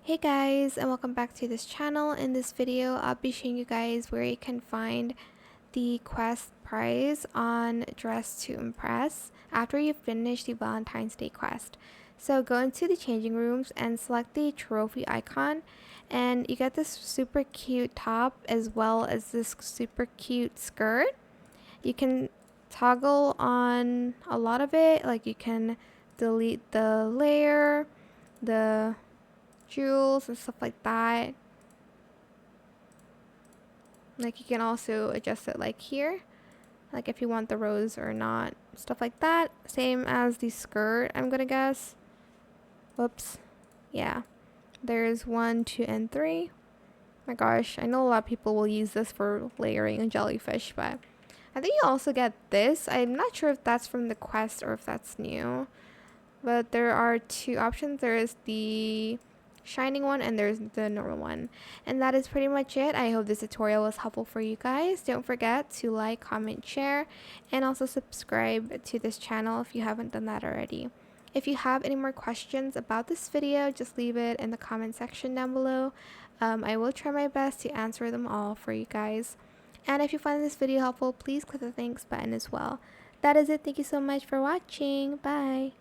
Hey guys, and welcome back to this channel. In this video, I'll be showing you guys where you can find the quest prize on Dress to Impress after you finish the Valentine's Day quest. So go into the changing rooms and select the trophy icon, and you get this super cute top as well as this super cute skirt. You can toggle on a lot of it, like you can delete the layer, the jewels and stuff like that. Like you can also adjust it like here, like if you want the rose or not, stuff like that. Same as the skirt, I'm gonna guess. Whoops. Yeah, there's 1, 2, and 3. My gosh, I know a lot of people will use this for layering a jellyfish, but I think you also get this. I'm not sure if that's from the quest or if that's new, but there are two options. There is the shining one and there's the normal one, and that is pretty much it. I hope this tutorial was helpful for you guys. Don't forget to like, comment, share, and also subscribe to this channel if you haven't done that already. If you have any more questions about this video, just leave it in the comment section down below. I will try my best to answer them all for you guys. And if you find this video helpful, please click the thanks button as well. That is it. Thank you so much for watching. Bye.